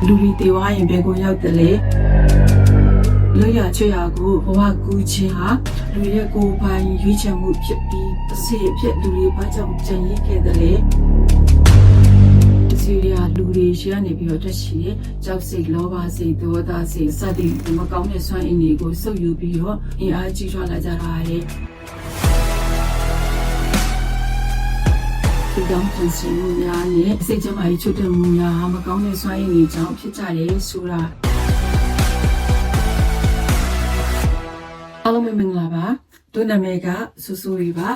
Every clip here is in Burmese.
လူတွေတေဝါရင်ဘယ်ကိုရောက်တယ်လဲလွတ်ရချွရကိုဘဝကူးခြင်းဟာလူရဲ့ကိုယ်ပိုင်ရွေးချယ်မှုဖြစ်ပြီးတစ်စီအဖြစ်လူတွေဘာကြောင့်ကြံရည်ခဲ့တယ်လဲစီရီယာလူတွေရှိရနေပြီးတော့တက်ရှိတဲ့ကြောက်စိတ်လောဘစိတ်ဒေါသစိတ်စသည်မကောင်းတဲ့စွမ်းအင်တွေကိုစုပ်ယူပြီးတော့အင်အားကြီးထွားလာကြတာလေဒီကောင်းတဲ့စီမှုများနဲ့စိတ်ကြမ်းမာရေးချုပ်တဲ့မှုများဟာမကောင်းတဲ့စွမ်းအင်တွေကြောင့်ဖြစ်ကြတယ်ဆိုတာအားလုံးမင်္ဂလာပါတို့နာမည်ကဆူဆူရီပါ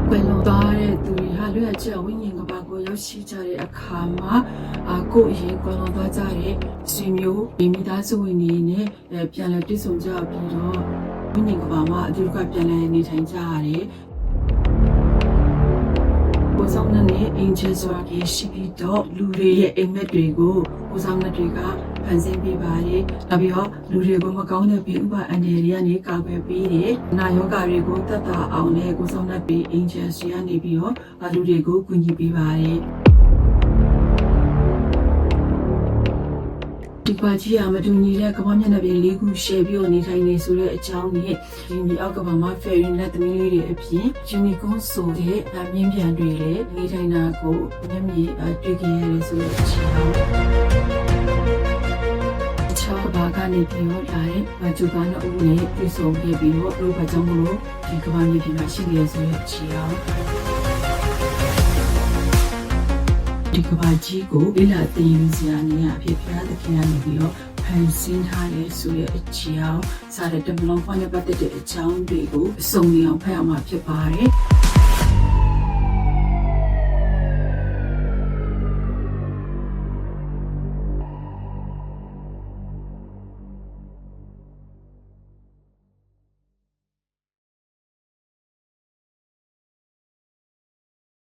ဘယ်လိုသားတဲ့သူတွေဟာလွတ်ရချက်ဝိညာဉ်ကဘာကိုရောက်ရှိကြတဲ့အခါမှာကိုယ့်အရင်ကွန်လောသွားကြတဲ့ဆွေမျိုးမိသားစုဝင်တွေနဲ့ပြန်လည်တွေ့ဆုံကြပြီးတော့ဝိညာဉ်ကဘာမှာအတူတူကပြန်လည်နေထိုင်ကြရတယ်ကိုဆောင်နဲ့အင်ဂျယ်ဆိုတာရှိပြီးတော့လူတွေရဲ့အိမ်မက်တွေကိုကိုဆောင်နဲ့တွေကဖန်ဆင်းပေးပါတယ်။နောက်ပြီးတော့လူတွေကိုမကောင်းတဲ့ဘေးဥပါအန္တရာယ်တွေကနေကာကွယ်ပေးတယ်။နာယောဂတွေကိုသက်သာအောင်နဲ့ကိုဆောင်နဲ့ပေးအင်ဂျယ်တွေကနေပြီးတော့လူတွေကိုကူညီပေးပါတယ်။ဒီပါကြီးအမတူညီတဲ့ကမ္ဘာမျက်နှာပြင်၄ခုရှယ်ပြီးနေထိုင်နေဆိုတဲ့အကြောင်းနဲ့ဒီမြေအောက်ကဘာမှာဖယ်ရီနဲ့သမီးလေးတွေအပြင်ယူနီကွန်ဆိုတဲ့မြင်းပြန်တွေလည်းနေထိုင်တာကိုမျက်မြင်တွေ့ကြရတယ်ဆိုတဲ့အကြောင်းချောကဘာကနေပြီးတော့လာတဲ့ဂျူကာနှစ်ဦးနဲ့တွေ့ဆုံခဲ့ပြီးတော့ဘလို့ဘာကြောင့်မလို့ဒီကမ္ဘာမြေပြင်မှာရှိနေရဆိုတဲ့အကြောင်းဒီကဘာကြီးကိုလေ့လာသိယူစရာနေရာအဖြစ်ဖျားသခင်ကနေပြီးတော့ဖန်ဆင်းထားတဲ့ဆိုတဲ့အကြောင်းစားတဲ့တမလုံးဖွင့်ရပတ်တဲ့အကြောင်းတွေကိုအစုံနေအောင်ဖတ်အောင်မှာဖြစ်ပါတယ်